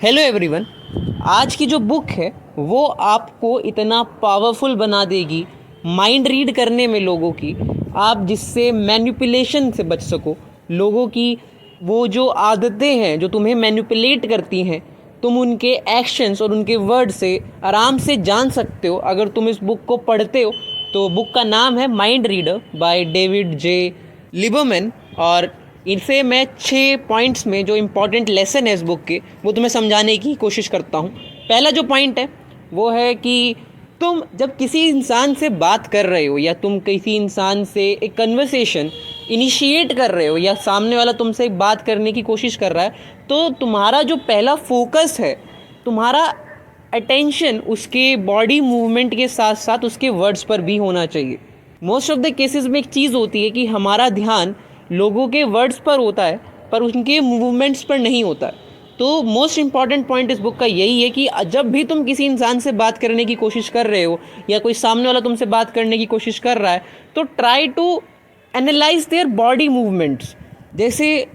Hello everyone. आज की जो बुक है वो आपको इतना पावरफुल बना देगी माइंड रीड करने में लोगों की, आप जिससे मैनिपुलेशन से बच सको। लोगों की वो जो आदतें हैं जो तुम्हें मैनिपुलेट करती हैं, तुम उनके एक्शंस और उनके वर्ड से आराम से जान सकते हो अगर तुम इस बुक को पढ़ते हो। तो बुक का नाम है mind reader by David J Lieberman, और इसे मैं 6 पॉइंट्स में जो इम्पॉर्टेंट लेसन है इस बुक के वो तुम्हें समझाने की कोशिश करता हूँ। पहला जो पॉइंट है वो है कि तुम जब किसी इंसान से बात कर रहे हो या तुम किसी इंसान से एक कन्वर्सेशन इनिशिएट कर रहे हो या सामने वाला तुमसे बात करने की कोशिश कर रहा है, तो तुम्हारा जो पहला फोकस है, तुम्हारा अटेंशन उसके बॉडी मूवमेंट के साथ साथ उसके वर्ड्स पर भी होना चाहिए। मोस्ट ऑफ द केसेस में एक चीज़ होती है कि हमारा ध्यान लोगों के वर्ड्स पर होता है पर उनके मूवमेंट्स पर नहीं होता है। तो मोस्ट इम्पॉर्टेंट पॉइंट इस बुक का यही है कि जब भी तुम किसी इंसान से बात करने की कोशिश कर रहे हो या कोई सामने वाला तुमसे बात करने की कोशिश कर रहा है, तो try to analyse their body movements. जैसे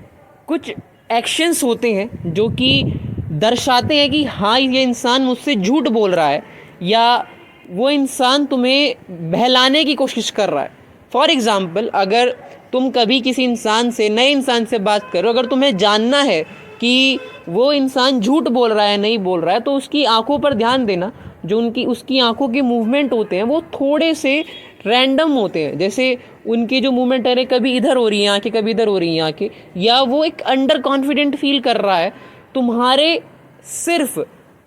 कुछ एक्शंस होते हैं जो कि दर्शाते हैं कि हाँ, ये इंसान मुझसे झूठ बोल रहा है या वो इंसान तुम्हें बहलाने की कोशिश कर रहा है। फॉर एग्ज़ाम्पल, अगर तुम कभी किसी इंसान से, नए इंसान से बात करो, अगर तुम्हें जानना है कि वो इंसान झूठ बोल रहा है नहीं बोल रहा है, तो उसकी आंखों पर ध्यान देना। जो उसकी आंखों के मूवमेंट होते हैं वो थोड़े से रैंडम होते हैं। जैसे उनकी जो मूवमेंट है, कभी इधर हो रही हैं आंखें, कभी इधर हो रही हैं आंखें, या वो एक अंडर कॉन्फिडेंट फील कर रहा है तुम्हारे सिर्फ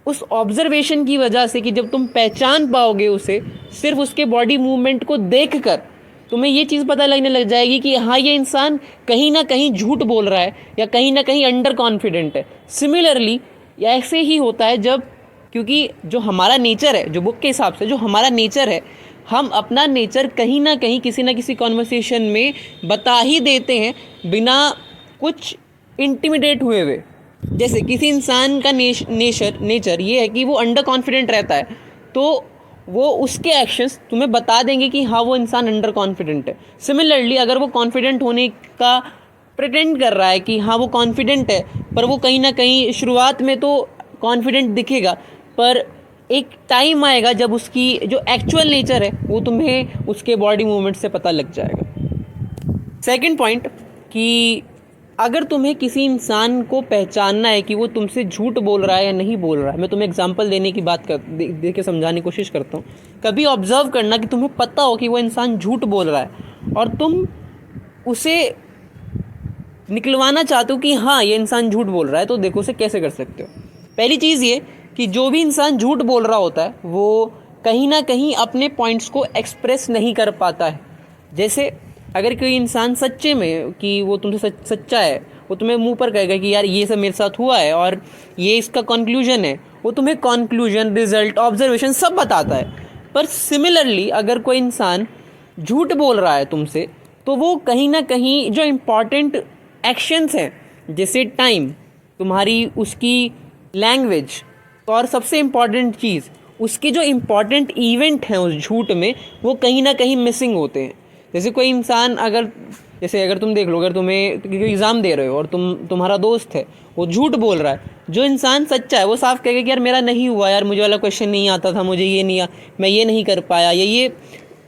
उस ऑब्जर्वेशन की वजह से, कि जब तुम पहचान पाओगे उसे सिर्फ उसके बॉडी मूवमेंट को देखकर, तुम्हें ये चीज़ पता लगने लग जाएगी कि हाँ, ये इंसान कहीं ना कहीं झूठ बोल रहा है या कहीं ना कहीं अंडर कॉन्फिडेंट है। सिमिलरली ऐसे ही होता है जब, क्योंकि जो हमारा नेचर है, जो बुक के हिसाब से जो हमारा नेचर है, हम अपना नेचर कहीं ना कहीं किसी ना किसी कॉन्वर्सेशन में बता ही देते हैं बिना कुछ इंटिमिडेट हुए। जैसे किसी इंसान का नेचर ये है कि वो अंडर कॉन्फिडेंट रहता है, तो वो उसके एक्शंस तुम्हें बता देंगे कि हाँ, वो इंसान अंडर कॉन्फिडेंट है। सिमिलरली अगर वो कॉन्फिडेंट होने का प्रिटेंड कर रहा है कि हाँ वो कॉन्फिडेंट है, पर वो कहीं ना कहीं शुरुआत में तो कॉन्फिडेंट दिखेगा, पर एक टाइम आएगा जब उसकी जो एक्चुअल नेचर है वो तुम्हें उसके बॉडी मूवमेंट से पता लग जाएगा। सेकंड पॉइंट, कि अगर तुम्हें किसी इंसान को पहचानना है कि वो तुमसे झूठ बोल रहा है या नहीं बोल रहा है, मैं तुम्हें एग्जांपल देने की बात दे के समझाने की कोशिश करता हूँ। कभी ऑब्जर्व करना कि तुम्हें पता हो कि वो इंसान झूठ बोल रहा है और तुम उसे निकलवाना चाहते हो कि हाँ, ये इंसान झूठ बोल रहा है, तो देखो उसे कैसे कर सकते हो। पहली चीज़ ये कि जो भी इंसान झूठ बोल रहा होता है वो कहीं ना कहीं अपने पॉइंट्स को एक्सप्रेस नहीं कर पाता है। जैसे अगर कोई इंसान सच्चे में कि वो तुमसे सच्चा है, वो तुम्हें मुंह पर कहेगा कि यार ये सब मेरे साथ हुआ है और ये इसका कंक्लूजन है, वो तुम्हें कंक्लूजन, रिजल्ट, ऑब्जर्वेशन सब बताता है। पर सिमिलरली अगर कोई इंसान झूठ बोल रहा है तुमसे, तो वो कहीं ना कहीं जो इम्पॉर्टेंट एक्शंस हैं, जैसे टाइम, तुम्हारी उसकी लैंग्वेज, और सबसे इम्पॉर्टेंट चीज़ उसके जो इम्पॉर्टेंट इवेंट हैं उस झूठ में, वो कहीं ना कहीं मिसिंग होते हैं। जैसे कोई इंसान अगर तुम देख लो, अगर तुम्हें एग्ज़ाम दे रहे हो और तुम्हारा दोस्त है वो झूठ बोल रहा है, जो इंसान सच्चा है वो साफ कहेगा कि यार मेरा नहीं हुआ, यार मुझे वाला क्वेश्चन नहीं आता था, मुझे ये नहीं मैं ये नहीं कर पाया, ये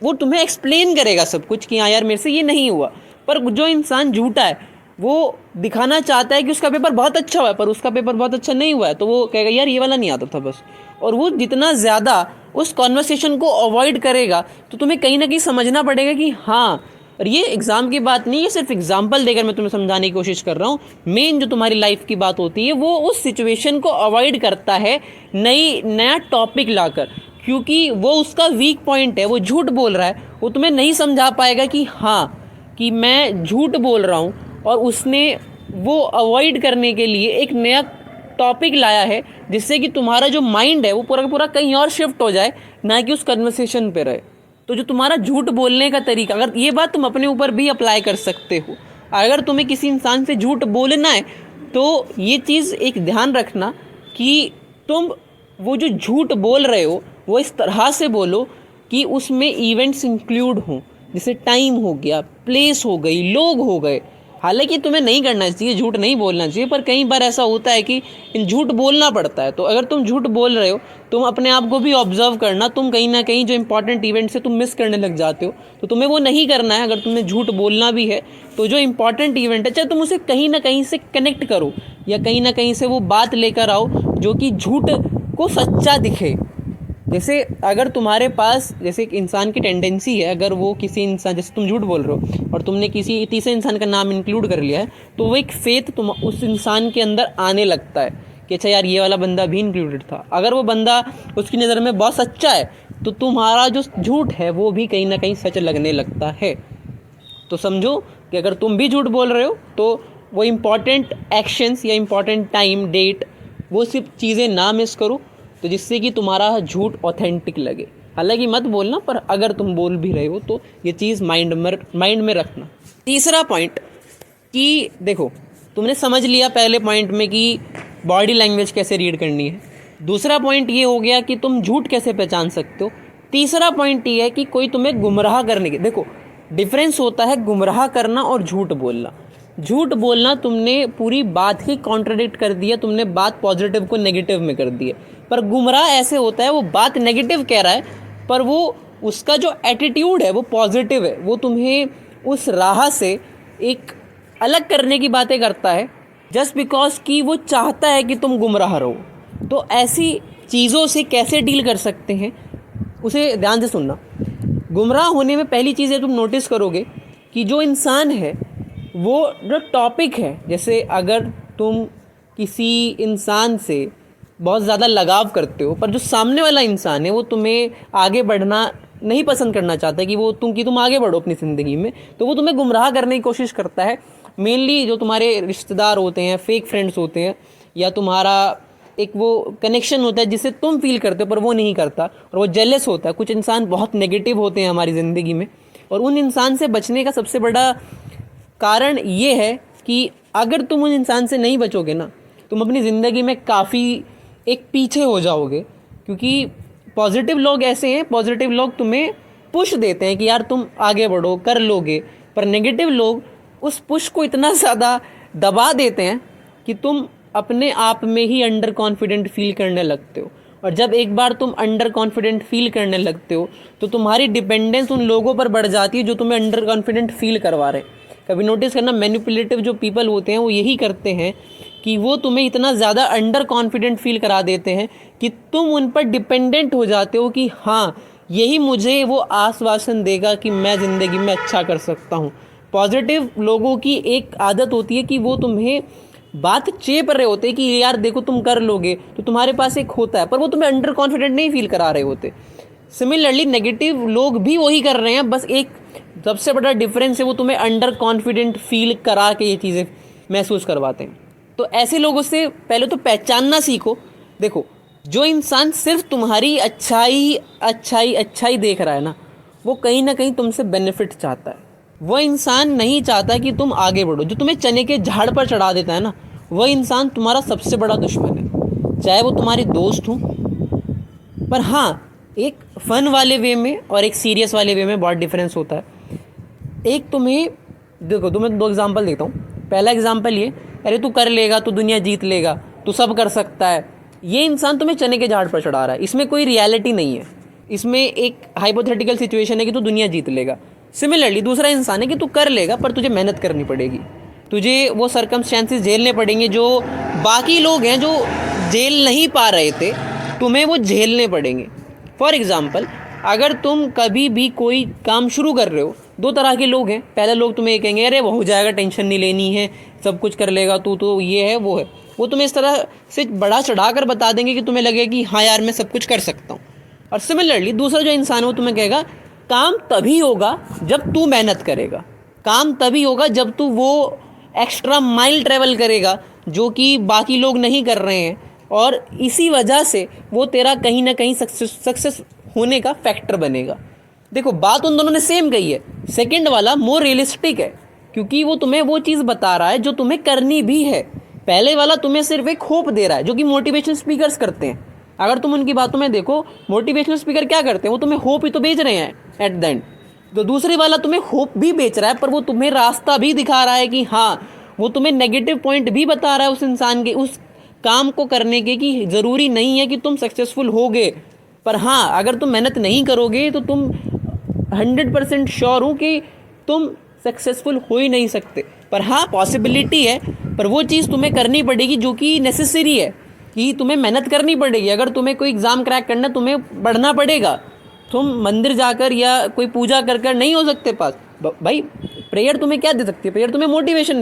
वो तुम्हें एक्सप्लेन करेगा सब कुछ कि हाँ यार मेरे से ये नहीं हुआ। पर जो इंसान झूठा है वो दिखाना चाहता है कि उसका पेपर बहुत अच्छा हुआ है, पर उसका पेपर बहुत अच्छा नहीं हुआ है, तो वो कहेगा यार ये वाला नहीं आता था बस। और वो जितना ज़्यादा उस कॉन्वर्सेशन को अवॉइड करेगा, तो तुम्हें कहीं ना कहीं समझना पड़ेगा कि हाँ, और ये एग्ज़ाम की बात नहीं है, सिर्फ एग्जाम्पल देकर मैं तुम्हें समझाने की कोशिश कर रहा हूँ। मेन जो तुम्हारी लाइफ की बात होती है वो उस सिचुएशन को अवॉइड करता है नया टॉपिक लाकर, क्योंकि वो उसका वीक पॉइंट है, वो झूठ बोल रहा है। वो तुम्हें नहीं समझा पाएगा कि हाँ, कि मैं झूठ बोल रहा हूँ, और उसने वो अवॉइड करने के लिए एक नया टॉपिक लाया है जिससे कि तुम्हारा जो माइंड है वो पूरा का पूरा कहीं और शिफ्ट हो जाए, ना कि उस कन्वर्सेशन पे रहे। तो जो तुम्हारा झूठ बोलने का तरीका, अगर ये बात तुम अपने ऊपर भी अप्लाई कर सकते हो, अगर तुम्हें किसी इंसान से झूठ बोलना है तो ये चीज़ एक ध्यान रखना कि तुम वो जो झूठ बोल रहे हो वो इस तरह से बोलो कि उसमें इवेंट्स इंक्लूड हों, जैसे टाइम हो गया, प्लेस हो गई, लोग हो गए। हालांकि तुम्हें नहीं करना चाहिए, झूठ नहीं बोलना चाहिए, पर कई बार ऐसा होता है कि झूठ बोलना पड़ता है। तो अगर तुम झूठ बोल रहे हो, तुम अपने आप को भी ऑब्जर्व करना, तुम कहीं ना कहीं जो इंपॉर्टेंट इवेंट से तुम मिस करने लग जाते हो, तो तुम्हें वो नहीं करना है। अगर तुम्हें झूठ बोलना भी है तो जो इंपॉर्टेंट इवेंट है, चाहे तुम उसे कहीं ना कहीं से कनेक्ट करो या कहीं ना कहीं से वो बात लेकर आओ जो कि झूठ को सच्चा दिखे। जैसे अगर तुम्हारे पास, जैसे एक इंसान की टेंडेंसी है, अगर वो किसी इंसान, जैसे तुम झूठ बोल रहे हो और तुमने किसी तीसरे इंसान का नाम इंक्लूड कर लिया है, तो वो एक फेथ तुम उस इंसान के अंदर आने लगता है कि अच्छा यार ये वाला बंदा भी इंक्लूडेड था। अगर वो बंदा उसकी नज़र में बहुत सच्चा है तो तुम्हारा जो झूठ है वो भी कहीं ना कहीं सच लगने लगता है। तो समझो कि अगर तुम भी झूठ बोल रहे हो तो वो इम्पॉर्टेंट एक्शंस या इम्पॉर्टेंट टाइम, डेट, वो सिर्फ चीज़ें ना मिस करो, तो जिससे कि तुम्हारा झूठ ऑथेंटिक लगे। हालांकि मत बोलना, पर अगर तुम बोल भी रहे हो तो ये चीज़ माइंड में रखना। तीसरा पॉइंट कि देखो, तुमने समझ लिया पहले पॉइंट में कि बॉडी लैंग्वेज कैसे रीड करनी है। दूसरा पॉइंट ये हो गया कि तुम झूठ कैसे पहचान सकते हो। तीसरा पॉइंट ये है कि कोई तुम्हें गुमराह करने की, देखो डिफरेंस होता है गुमराह करना और झूठ बोलना। झूठ बोलना तुमने पूरी बात ही कॉन्ट्रडिक्ट कर दिया, तुमने बात पॉजिटिव को नेगेटिव में कर दिया। पर गुमराह ऐसे होता है, वो बात नेगेटिव कह रहा है पर वो उसका जो एटीट्यूड है वो पॉजिटिव है, वो तुम्हें उस राह से एक अलग करने की बातें करता है जस्ट बिकॉज कि वो चाहता है कि तुम गुमराह रहो। तो ऐसी चीज़ों से कैसे डील कर सकते हैं उसे ध्यान से सुनना। गुमराह होने में पहली चीज़ तुम नोटिस करोगे कि जो इंसान है वो जो टॉपिक है, जैसे अगर तुम किसी इंसान से बहुत ज़्यादा लगाव करते हो पर जो सामने वाला इंसान है वो तुम्हें आगे बढ़ना नहीं पसंद करना चाहता है कि तुम आगे बढ़ो अपनी ज़िंदगी में, तो वो तुम्हें गुमराह करने की कोशिश करता है। मेनली जो तुम्हारे रिश्तेदार होते हैं, फेक फ्रेंड्स होते हैं, या तुम्हारा एक वो कनेक्शन होता है जिसे तुम फील करते हो पर वो नहीं करता, और वो जेलस होता है। कुछ इंसान बहुत नेगेटिव होते हैं हमारी ज़िंदगी में, और उन इंसान से बचने का सबसे बड़ा कारण ये है कि अगर तुम उन इंसान से नहीं बचोगे ना, तुम अपनी ज़िंदगी में काफ़ी एक पीछे हो जाओगे। क्योंकि पॉजिटिव लोग ऐसे हैं, पॉजिटिव लोग तुम्हें पुश देते हैं कि यार तुम आगे बढ़ो, कर लोगे, पर नेगेटिव लोग उस पुश को इतना ज़्यादा दबा देते हैं कि तुम अपने आप में ही अंडर कॉन्फिडेंट फील करने लगते हो। और जब एक बार तुम अंडर कॉन्फिडेंट फील करने लगते हो तो तुम्हारी डिपेंडेंस उन लोगों पर बढ़ जाती है जो तुम्हें अंडर कॉन्फिडेंट फील करवा रहे हैं। कभी नोटिस करना, मैनिपुलेटिव जो पीपल होते हैं वो यही करते हैं कि वो तुम्हें इतना ज़्यादा अंडर कॉन्फिडेंट फील करा देते हैं कि तुम उन पर डिपेंडेंट हो जाते हो कि हाँ यही मुझे वो आश्वासन देगा कि मैं ज़िंदगी में अच्छा कर सकता हूँ। पॉजिटिव लोगों की एक आदत होती है कि वो तुम्हें बात चेप रहे होते कि यार देखो तुम कर लोगे, तो तुम्हारे पास एक होता है, पर वो तुम्हें अंडर कॉन्फिडेंट नहीं फील करा रहे होते। सिमिलरली नेगेटिव लोग भी वही कर रहे हैं, बस एक सबसे बड़ा डिफरेंस है वो तुम्हें अंडर कॉन्फिडेंट फील करा के ये चीज़ें महसूस करवाते हैं। तो ऐसे लोगों से पहले तो पहचानना सीखो। देखो, जो इंसान सिर्फ तुम्हारी अच्छाई देख रहा है ना, वो कहीं ना कहीं तुमसे बेनिफिट चाहता है। वो इंसान नहीं चाहता कि तुम आगे बढ़ो। जो तुम्हें चने के झाड़ पर चढ़ा देता है ना, वह इंसान तुम्हारा सबसे बड़ा दुश्मन है, चाहे वो तुम्हारी दोस्त हो। पर हाँ, एक फ़न वाले वे में और एक सीरियस वाले वे में बहुत डिफरेंस होता है। एक तुम्हें देखो, तुम्हें दो एग्जांपल देता हूँ। पहला एग्जांपल ये, अरे तू कर लेगा, तू दुनिया जीत लेगा, तू सब कर सकता है। ये इंसान तुम्हें चने के झाड़ पर चढ़ा रहा है, इसमें कोई रियलिटी नहीं है, इसमें एक हाइपोथेटिकल सिचुएशन है कि तू दुनिया जीत लेगा। सिमिलरली दूसरा इंसान है कि तू कर लेगा पर तुझे मेहनत करनी पड़ेगी, तुझे वो सर्कमस्टेंसेस झेलने पड़ेंगे जो बाकी लोग हैं जो झेल नहीं पा रहे थे, तुम्हें वो झेलने पड़ेंगे। फॉर एग्ज़ाम्पल, अगर तुम कभी भी कोई काम शुरू कर रहे हो, दो तरह के लोग हैं। पहले लोग तुम्हें कहेंगे अरे वो हो जाएगा, टेंशन नहीं लेनी है, सब कुछ कर लेगा तू, तो ये है वो है। वो तुम्हें इस तरह से बढ़ा चढ़ा कर बता देंगे कि तुम्हें लगेगा कि हाँ यार मैं सब कुछ कर सकता हूँ। और सिमिलरली दूसरा जो इंसान है वो तुम्हें कहेगा काम तभी होगा जब तू मेहनत करेगा, काम तभी होगा जब तू वो एक्स्ट्रा माइल ट्रैवल करेगा जो कि बाकी लोग नहीं कर रहे हैं, और इसी वजह से वो तेरा कहीं ना कहीं सक्सेस होने का फैक्टर बनेगा। देखो, बात उन दोनों ने सेम कही है, सेकंड वाला मोर रियलिस्टिक है क्योंकि वो तुम्हें वो चीज़ बता रहा है जो तुम्हें करनी भी है। पहले वाला तुम्हें सिर्फ एक होप दे रहा है, जो कि मोटिवेशनल स्पीकर्स करते हैं। अगर तुम उनकी बातों में देखो, मोटिवेशनल स्पीकर क्या करते हैं, वो तुम्हें होप ही तो बेच रहे हैं एट द एंड। तो दूसरे वाला तुम्हें होप भी बेच रहा है, पर वो तुम्हें रास्ता भी दिखा रहा है कि हाँ, वो तुम्हें नेगेटिव पॉइंट भी बता रहा है उस इंसान के उस काम को करने के, कि ज़रूरी नहीं है कि तुम सक्सेसफुल होगे, पर हाँ अगर तुम मेहनत नहीं करोगे तो तुम 100% श्योर हूँ कि तुम सक्सेसफुल हो ही नहीं सकते। पर हाँ पॉसिबिलिटी है, पर वो चीज़ तुम्हें करनी पड़ेगी जो कि नेसेसरी है, कि तुम्हें मेहनत करनी पड़ेगी। अगर तुम्हें कोई एग्ज़ाम क्रैक करना है, तुम्हें पढ़ना पड़ेगा। तुम मंदिर जाकर या कोई पूजा कर कर नहीं हो सकते पास। भाई प्रेयर तुम्हें क्या दे सकती है? प्रेयर तुम्हें मोटिवेशन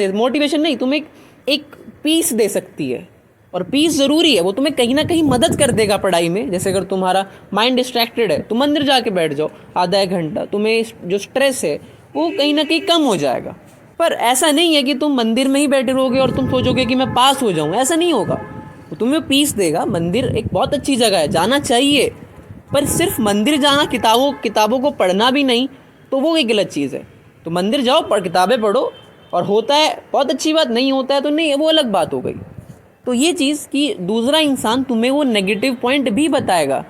नहीं, तुम्हें एक पीस दे सकती है, और पीस ज़रूरी है। वो तुम्हें कहीं ना कहीं मदद कर देगा पढ़ाई में। जैसे अगर तुम्हारा माइंड डिस्ट्रैक्टेड है, तुम मंदिर जाके बैठ जाओ आधा एक घंटा, तुम्हें जो स्ट्रेस है वो कहीं ना कहीं कम हो जाएगा। पर ऐसा नहीं है कि तुम मंदिर में ही बैठे रहोगे और तुम सोचोगे कि मैं पास हो जाऊँ, ऐसा नहीं होगा। वो तुम्हें पीस देगा। मंदिर एक बहुत अच्छी जगह है, जाना चाहिए, पर सिर्फ मंदिर जाना, किताबों को पढ़ना भी नहीं, तो वो एक गलत चीज़ है। तो मंदिर जाओ, किताबें पढ़ो, और होता है बहुत अच्छी बात, नहीं होता है तो नहीं, वो अलग बात हो गई। तो ये चीज़ कि दूसरा इंसान तुम्हें वो नेगेटिव पॉइंट भी बताएगा,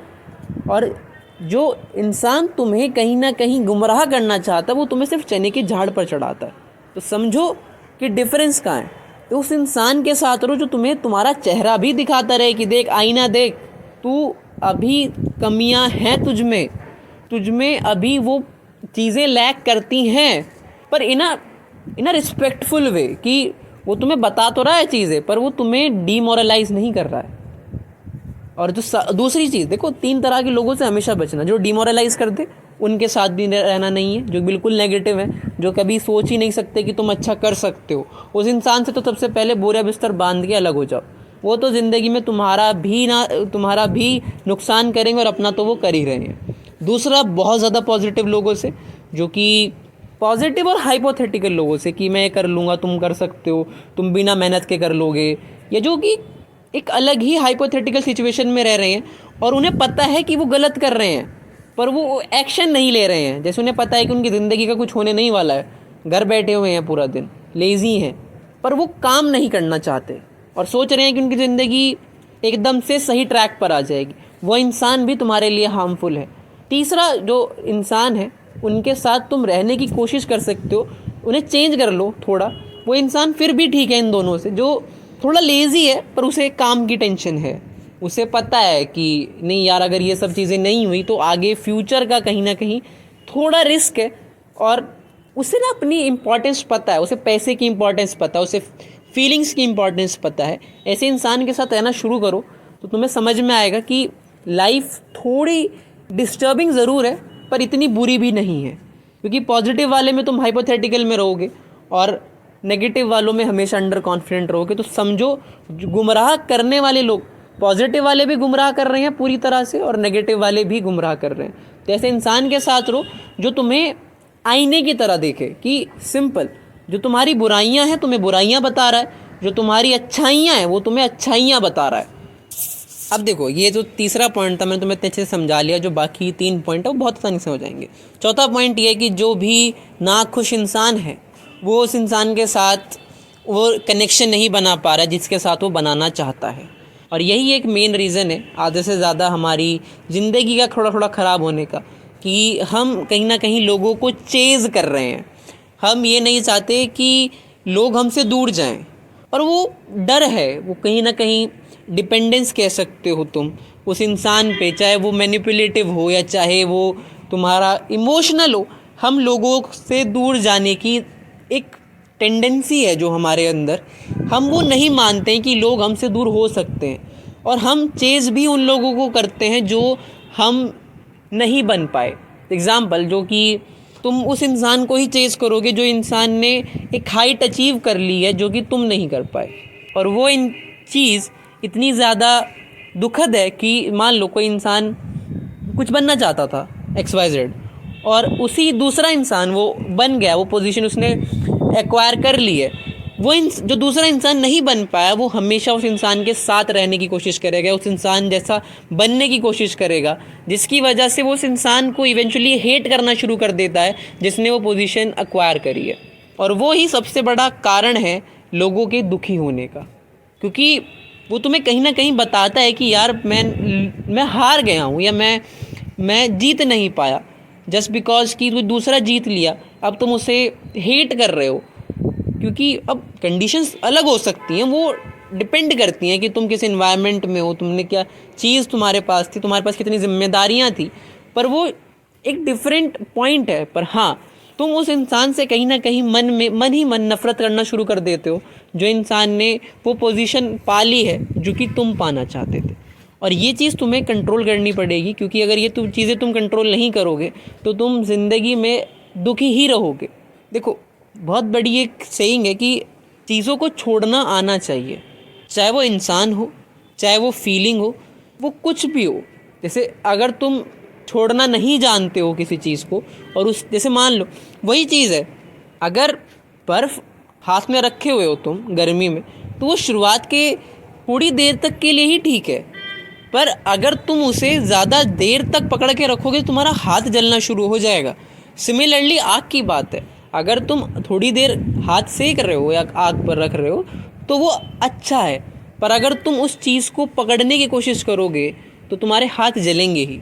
और जो इंसान तुम्हें कहीं ना कहीं गुमराह करना चाहता है वो तुम्हें सिर्फ चने के झाड़ पर चढ़ाता है। तो समझो कि डिफरेंस कहाँ है। तो उस इंसान के साथ रहो जो तुम्हें तुम्हारा चेहरा भी दिखाता रहे कि देख, आईना देख, तू अभी कमियां हैं तुझमें अभी वो चीज़ें लैक करती हैं, पर इन अ रिस्पेक्टफुल वे, कि वो तुम्हें बता तो रहा है चीज़ें, पर वो तुम्हें डीमोरलाइज नहीं कर रहा है। और जो दूसरी चीज़ देखो, 3 तरह के लोगों से हमेशा बचना। जो डीमोरलाइज कर दे उनके साथ भी रहना नहीं है, जो बिल्कुल नेगेटिव है, जो कभी सोच ही नहीं सकते कि तुम अच्छा कर सकते हो, उस इंसान से तो सबसे पहले बोरा बिस्तर बांध के अलग हो जाओ। वो तो ज़िंदगी में तुम्हारा भी नुकसान करेंगे, और अपना तो वो कर ही रहे हैं। दूसरा, बहुत ज़्यादा पॉजिटिव लोगों से, जो कि पॉजिटिव और हाइपोथेटिकल लोगों से, कि मैं कर लूँगा, तुम कर सकते हो, तुम बिना मेहनत के कर लोगे, या जो कि एक अलग ही हाइपोथेटिकल सिचुएशन में रह रहे हैं और उन्हें पता है कि वो गलत कर रहे हैं, पर वो एक्शन नहीं ले रहे हैं। जैसे उन्हें पता है कि उनकी ज़िंदगी का कुछ होने नहीं वाला है, घर बैठे हुए हैं पूरा दिन, लेज़ी हैं, पर वो काम नहीं करना चाहते और सोच रहे हैं कि उनकी ज़िंदगी एकदम से सही ट्रैक पर आ जाएगी। वो इंसान भी तुम्हारे लिए हार्मफुल है। तीसरा जो इंसान है, उनके साथ तुम रहने की कोशिश कर सकते हो, उन्हें चेंज कर लो थोड़ा। वो इंसान फिर भी ठीक है इन दोनों से, जो थोड़ा लेज़ी है पर उसे काम की टेंशन है। उसे पता है कि नहीं यार, अगर ये सब चीज़ें नहीं हुई तो आगे फ्यूचर का कहीं ना कहीं थोड़ा रिस्क है, और उसे ना अपनी इम्पोर्टेंस पता है, उसे पैसे की इम्पोर्टेंस पता है, उसे फीलिंग्स की इम्पोर्टेंस पता है। ऐसे इंसान के साथ रहना शुरू करो तो तुम्हें समझ में आएगा कि लाइफ थोड़ी डिस्टर्बिंग ज़रूर है, पर इतनी बुरी भी नहीं है। क्योंकि पॉजिटिव वाले में तुम हाइपोथेटिकल में रहोगे और नेगेटिव वालों में हमेशा अंडर कॉन्फिडेंट रहोगे। तो समझो, गुमराह करने वाले लोग, पॉजिटिव वाले भी गुमराह कर रहे हैं पूरी तरह से, और नेगेटिव वाले भी गुमराह कर रहे हैं। तो ऐसे इंसान के साथ रहो जो तुम्हें आईने की तरह देखे, कि सिंपल, जो तुम्हारी बुराइयां हैं तुम्हें बुराइयां बता रहा है, जो तुम्हारी अच्छाइयां हैं वो तुम्हें अच्छाइयां बता रहा है। अब देखो, ये जो तीसरा पॉइंट था मैंने तुम्हें इतने अच्छे से समझा लिया, जो बाकी 3 पॉइंट है वो बहुत आसानी से हो जाएंगे। चौथा पॉइंट ये है कि जो भी नाखुश इंसान है वो उस इंसान के साथ वो कनेक्शन नहीं बना पा रहा है जिसके साथ वो बनाना चाहता है। और यही एक मेन रीज़न है आधे से ज़्यादा हमारी ज़िंदगी का थोड़ा थोड़ा ख़राब होने का, कि हम कहीं ना कहीं लोगों को चेज़ कर रहे हैं। हम ये नहीं चाहते कि लोग हमसे दूर जाएं, और वो डर है, वो कहीं ना कहीं डिपेंडेंस कह सकते हो तुम उस इंसान पे, चाहे वो मैनिपुलेटिव हो या चाहे वो तुम्हारा इमोशनल हो। हम लोगों से दूर जाने की एक टेंडेंसी है जो हमारे अंदर, हम वो नहीं मानते हैं कि लोग हमसे दूर हो सकते हैं, और हम चेज़ भी उन लोगों को करते हैं जो हम नहीं बन पाए। एग्ज़ाम्पल, जो कि तुम उस इंसान को ही चेज़ करोगे जो इंसान ने एक हाइट अचीव कर ली है जो कि तुम नहीं कर पाए, और वो चीज़ इतनी ज़्यादा दुखद है कि मान लो कोई इंसान कुछ बनना चाहता था XYZ, और उसी दूसरा इंसान वो बन गया, वो पोजीशन उसने एक्वायर कर ली है। वो जो दूसरा इंसान नहीं बन पाया, वो हमेशा उस इंसान के साथ रहने की कोशिश करेगा, उस इंसान जैसा बनने की कोशिश करेगा, जिसकी वजह से वो उस इंसान को इवेंचुअली हेट करना शुरू कर देता है जिसने वो पोजीशन एक्वायर करी है। और वो ही सबसे बड़ा कारण है लोगों के दुखी होने का, क्योंकि वो तुम्हें कहीं ना कहीं बताता है कि यार मैं हार गया हूँ, या मैं जीत नहीं पाया। जस्ट बिकॉज कि कोई दूसरा जीत लिया अब तुम उसे हेट कर रहे हो, क्योंकि अब कंडीशंस अलग हो सकती हैं, वो डिपेंड करती हैं कि तुम किस इन्वायरमेंट में हो, तुमने क्या चीज़ तुम्हारे पास थी, तुम्हारे पास कितनी जिम्मेदारियां थी, पर वो एक डिफरेंट पॉइंट है। पर हाँ, तुम उस इंसान से कहीं ना कहीं मन ही मन नफरत करना शुरू कर देते हो जो इंसान ने वो पोजीशन पा ली है जो कि तुम पाना चाहते थे। और ये चीज़ तुम्हें कंट्रोल करनी पड़ेगी, क्योंकि अगर ये चीज़ें तुम कंट्रोल नहीं करोगे तो तुम ज़िंदगी में दुखी ही रहोगे। देखो, बहुत बड़ी एक सेइंग है कि चीज़ों को छोड़ना आना चाहिए, चाहे वो इंसान हो, चाहे वो फीलिंग हो, वो कुछ भी हो। जैसे अगर तुम छोड़ना नहीं जानते हो किसी चीज़ को, और उस जैसे मान लो वही चीज़ है, अगर बर्फ़ हाथ में रखे हुए हो तुम गर्मी में, तो वो शुरुआत के थोड़ी देर तक के लिए ही ठीक है, पर अगर तुम उसे ज़्यादा देर तक पकड़ के रखोगे तो तुम्हारा हाथ जलना शुरू हो जाएगा। सिमिलरली आग की बात है, अगर तुम थोड़ी देर हाथ सेक रहे हो या आग पर रख रहे हो तो वो अच्छा है, पर अगर तुम उस चीज़ को पकड़ने की कोशिश करोगे तो तुम्हारे हाथ जलेंगे ही।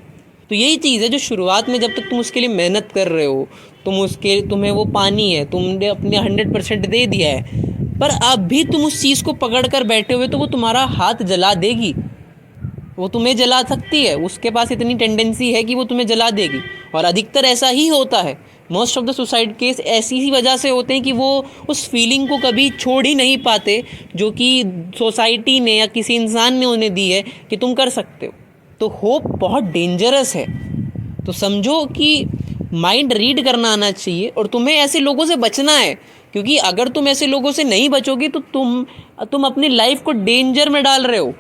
तो यही चीज़ है जो शुरुआत में जब तक तुम उसके लिए मेहनत कर रहे हो, तुम्हें वो पानी है, तुमने अपने 100% दे दिया है, पर अब भी तुम उस चीज़ को पकड़ कर बैठे हुए तो वो तुम्हारा हाथ जला देगी, वो तुम्हें जला सकती है, उसके पास इतनी टेंडेंसी है कि वो तुम्हें जला देगी। और अधिकतर ऐसा ही होता है, most of the suicide case ऐसी ही वजह से होते हैं कि वो उस फीलिंग को कभी छोड़ ही नहीं पाते जो कि सोसाइटी ने या किसी इंसान ने उन्हें दी है कि तुम कर सकते हो। तो होप बहुत डेंजरस है, तो समझो कि माइंड रीड करना आना चाहिए और तुम्हें ऐसे लोगों से बचना है, क्योंकि अगर तुम ऐसे लोगों से नहीं बचोगे तो तुम अपनी लाइफ को डेंजर में डाल रहे हो।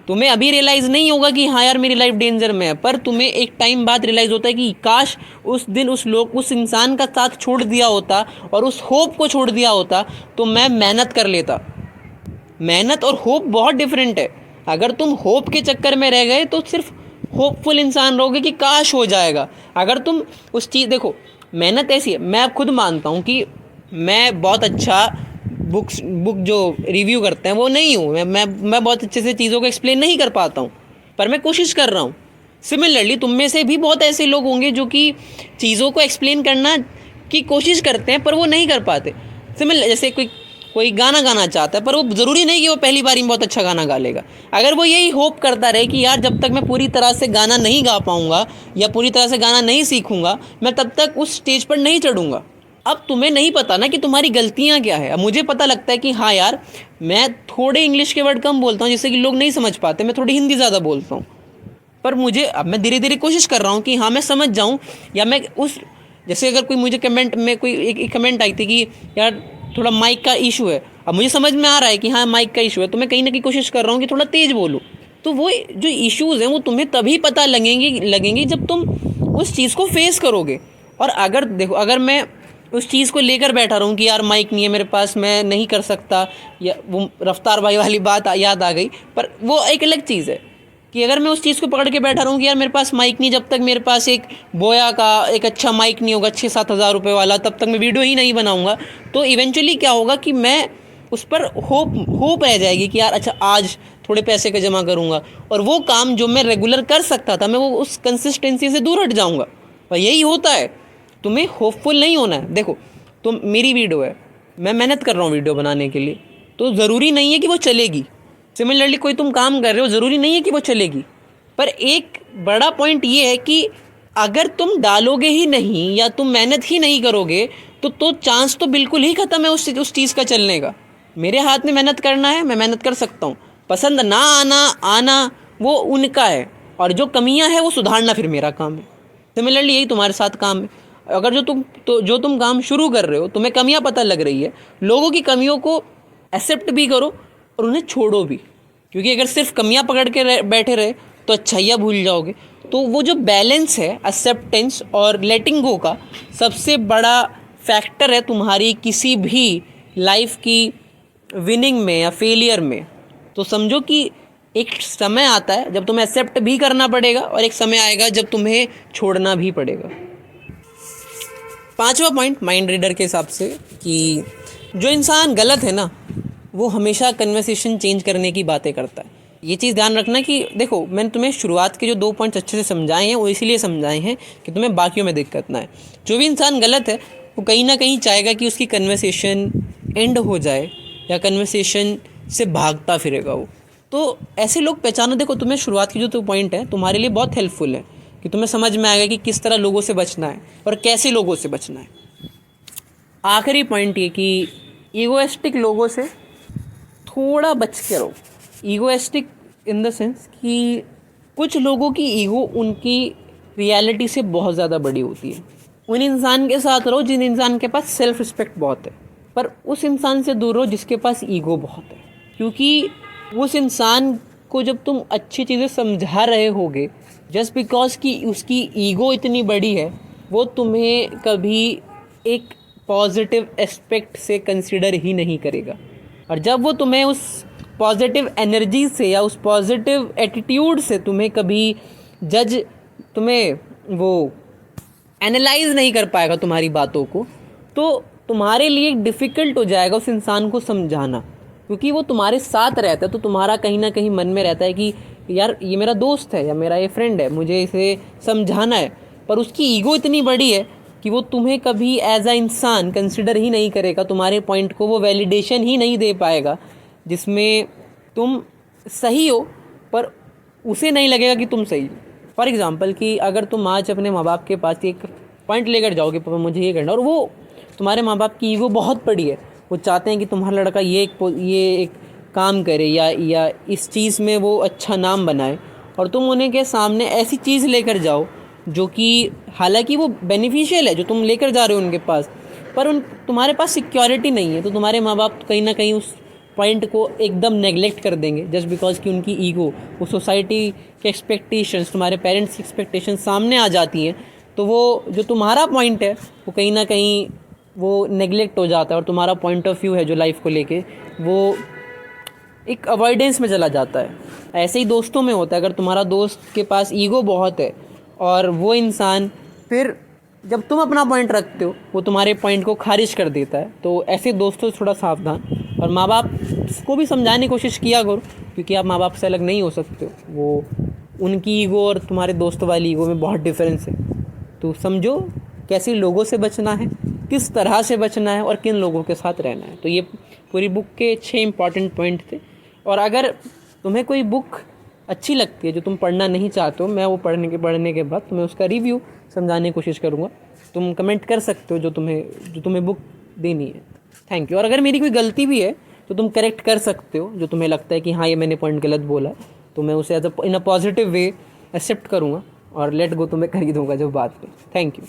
तुम्हें अभी रियलाइज़ नहीं होगा कि हाँ यार मेरी लाइफ डेंजर में है, पर तुम्हें एक टाइम बाद रियलाइज़ होता है कि काश उस दिन उस इंसान का साथ छोड़ दिया होता और उस होप को छोड़ दिया होता तो मैं मेहनत कर लेता। मेहनत और होप बहुत डिफरेंट है। अगर तुम होप के चक्कर में रह गए तो सिर्फ होपफुल इंसान रहोगे कि काश हो जाएगा। अगर तुम उस चीज़, देखो मेहनत ऐसी है, मैं खुद मानता हूँ कि मैं बहुत अच्छा बुक जो रिव्यू करते हैं वो नहीं हूँ, मैं बहुत अच्छे से चीज़ों को एक्सप्लेन नहीं कर पाता हूँ, पर मैं कोशिश कर रहा हूँ। सिमिलरली तुम में से भी बहुत ऐसे लोग होंगे जो कि चीज़ों को एक्सप्लेन करना की कोशिश करते हैं पर वो नहीं कर पाते। सिमिलर जैसे कोई गाना गाना चाहता है, पर वो ज़रूरी नहीं कि वो पहली बार में बहुत अच्छा गाना गा लेगा। अगर वो यही होप करता रहे कि यार जब तक मैं पूरी तरह से गाना नहीं गा पाऊँगा या पूरी तरह से गाना नहीं सीखूँगा मैं तब तक उस स्टेज पर नहीं चढ़ूँगा। अब तुम्हें नहीं पता ना कि तुम्हारी गलतियाँ क्या है। अब मुझे पता लगता है कि हाँ यार मैं थोड़े इंग्लिश के वर्ड कम बोलता हूँ जिससे कि लोग नहीं समझ पाते, मैं थोड़ी हिंदी ज़्यादा बोलता हूँ, पर अब मैं धीरे धीरे कोशिश कर रहा हूँ कि हाँ मैं समझ जाऊँ। या मैं जैसे अगर कोई मुझे कमेंट में कोई एक कमेंट आई थी कि यार थोड़ा माइक का इशू है, अब मुझे समझ में आ रहा है कि हाँ माइक का इशू है, तो मैं कहीं ना कहीं कोशिश कर रहा हूँ कि थोड़ा तेज़ बोलूँ। तो वो जो इश्यूज़ हैं वो तुम्हें तभी पता लगेंगे जब तुम उस चीज़ को फेस करोगे। और अगर देखो, अगर मैं उस चीज़ को लेकर बैठा रहूँ कि यार माइक नहीं है मेरे पास, मैं नहीं कर सकता, या वो रफ्तार भाई वाली बात याद आ गई, पर वो एक अलग चीज़ है कि अगर मैं उस चीज़ को पकड़ के बैठा रहूँ कि यार मेरे पास माइक नहीं, जब तक मेरे पास एक बोया का एक अच्छा माइक नहीं होगा 6-7 हज़ार रुपये वाला, तब तक मैं वीडियो ही नहीं बनाऊँगा। तो इवेंचुअली क्या होगा कि मैं उस पर होप रह जाएगी कि यार अच्छा आज थोड़े पैसे का जमा करूँगा, और वो काम जो मैं रेगुलर कर सकता था मैं वो उस कंसिस्टेंसी से दूर हट जाऊँगा। और यही होता है, तुम्हें होपफुल नहीं होना है। देखो तुम, मेरी वीडियो है, मैं मेहनत कर रहा हूँ वीडियो बनाने के लिए, तो ज़रूरी नहीं है कि वो चलेगी। सिमिलरली कोई तुम काम कर रहे हो, ज़रूरी नहीं है कि वो चलेगी, पर एक बड़ा पॉइंट ये है कि अगर तुम डालोगे ही नहीं या तुम मेहनत ही नहीं करोगे तो चांस तो बिल्कुल ही ख़त्म है उस चीज़ का चलने का। मेरे हाथ में मेहनत करना है, मैं मेहनत कर सकता हूँ, पसंद ना आना वो उनका है, और जो कमियाँ हैं वो सुधारना फिर मेरा काम है। सिमिलरली यही तुम्हारे साथ काम है। अगर जो तुम काम शुरू कर रहे हो, तुम्हें कमियां पता लग रही है, लोगों की कमियों को एक्सेप्ट भी करो और उन्हें छोड़ो भी, क्योंकि अगर सिर्फ कमियां पकड़ के बैठे रहे तो अच्छाइयाँ भूल जाओगे। तो वो जो बैलेंस है एक्सेप्टेंस और लेटिंग गो का, सबसे बड़ा फैक्टर है तुम्हारी किसी भी लाइफ की विनिंग में या फेलियर में। तो समझो कि एक समय आता है जब तुम्हें एक्सेप्ट भी करना पड़ेगा और एक समय आएगा जब तुम्हें छोड़ना भी पड़ेगा। 5वां पॉइंट माइंड रीडर के हिसाब से, कि जो इंसान गलत है ना वो हमेशा कन्वर्सेशन चेंज करने की बातें करता है। ये चीज़ ध्यान रखना कि देखो, मैंने तुम्हें शुरुआत के जो 2 पॉइंट्स अच्छे से समझाए हैं वो इसीलिए समझाए हैं कि तुम्हें बाकियों में दिक्कत ना है। जो भी इंसान गलत है वो कहीं ना कहीं चाहेगा कि उसकी कन्वर्सेशन एंड हो जाए या कन्वर्सेशन से भागता फिरेगा वो। तो ऐसे लोग पहचानो। देखो, तुम्हें शुरुआत की जो 2 पॉइंट है तुम्हारे लिए बहुत हेल्पफुल है कि तुम्हें समझ में आएगा कि किस तरह लोगों से बचना है और कैसे लोगों से बचना है। आखिरी पॉइंट ये कि ईगोइस्टिक लोगों से थोड़ा बच के रहो। ईगोइस्टिक इन द सेंस कि कुछ लोगों की ईगो उनकी रियलिटी से बहुत ज़्यादा बड़ी होती है। उन इंसान के साथ रहो जिन इंसान के पास सेल्फ रिस्पेक्ट बहुत है, पर उस इंसान से दूर रहो जिसके पास ईगो बहुत है। क्योंकि उस इंसान को जब तुम अच्छी चीज़ें समझा रहे होगे, जस्ट बिकॉज कि उसकी ईगो इतनी बड़ी है, वो तुम्हें कभी एक पॉजिटिव एस्पेक्ट से कंसिडर ही नहीं करेगा। और जब वो तुम्हें उस पॉजिटिव एनर्जी से या उस पॉजिटिव एटीट्यूड से तुम्हें कभी तुम्हें वो एनालाइज नहीं कर पाएगा तुम्हारी बातों को, तो तुम्हारे लिए डिफ़िकल्ट हो जाएगा उस इंसान को समझाना। क्योंकि वो तुम्हारे साथ रहता है तो तुम्हारा कहीं ना कहीं मन में रहता है कि यार ये मेरा दोस्त है या मेरा ये फ्रेंड है, मुझे इसे समझाना है। पर उसकी ईगो इतनी बड़ी है कि वो तुम्हें कभी एज अ इंसान कंसिडर ही नहीं करेगा, तुम्हारे पॉइंट को वो वैलिडेशन ही नहीं दे पाएगा जिसमें तुम सही हो, पर उसे नहीं लगेगा कि तुम सही हो। फॉर एग्ज़ाम्पल कि अगर तुम आज अपने माँ बाप के पास एक पॉइंट लेकर जाओगे, पापा मुझे ये करना, और वो तुम्हारे माँ बाप की ईगो बहुत बड़ी है, वो चाहते हैं कि तुम्हारा लड़का ये एक काम करे या इस चीज़ में वो अच्छा नाम बनाए, और तुम उन्हें के सामने ऐसी चीज़ लेकर जाओ जो कि हालांकि वो बेनिफिशियल है जो तुम लेकर जा रहे हो उनके पास, पर तुम्हारे पास सिक्योरिटी नहीं है, तो तुम्हारे माँ बाप कहीं ना कहीं उस पॉइंट को एकदम नेगलेक्ट कर देंगे जस्ट बिकॉज कि उनकी ईगो, वो सोसाइटी के एक्सपेक्टेशंस, तुम्हारे पेरेंट्स की एक्सपेक्टेशंस सामने आ जाती हैं। तो वो जो तुम्हारा पॉइंट है वो कहीं ना कहीं वो नेगलेक्ट हो जाता है, और तुम्हारा पॉइंट ऑफ व्यू है जो लाइफ को लेके वो एक अवॉइडेंस में चला जाता है। ऐसे ही दोस्तों में होता है। अगर तुम्हारा दोस्त के पास ईगो बहुत है और वो इंसान फिर जब तुम अपना पॉइंट रखते हो वो तुम्हारे पॉइंट को खारिज कर देता है, तो ऐसे दोस्तों से थोड़ा सावधान। और माँ बाप को भी समझाने की कोशिश किया करो, क्योंकि आप माँ बाप से अलग नहीं हो सकते हो। वो उनकी ईगो और तुम्हारे दोस्तों वाली ईगो में बहुत डिफरेंस है। तो समझो कैसे लोगों से बचना है, किस तरह से बचना है और किन लोगों के साथ रहना है। तो ये पूरी बुक के 6 इंपॉर्टेंट पॉइंट थे। और अगर तुम्हें कोई बुक अच्छी लगती है जो तुम पढ़ना नहीं चाहते हो, मैं वो पढ़ने के बाद तुम्हें उसका रिव्यू समझाने की कोशिश करूँगा। तुम कमेंट कर सकते हो जो तुम्हें बुक देनी है। Thank you. और अगर मेरी कोई गलती भी है तो तुम करेक्ट कर सकते हो, जो तुम्हें लगता है कि हाँ ये मैंने पॉइंट गलत बोला, तो मैं उसे इन अ पॉजिटिव वे एक्सेप्ट करूँगा और लेट गो तुम्हें कर ही दूँगा जब बात पे। Thank you.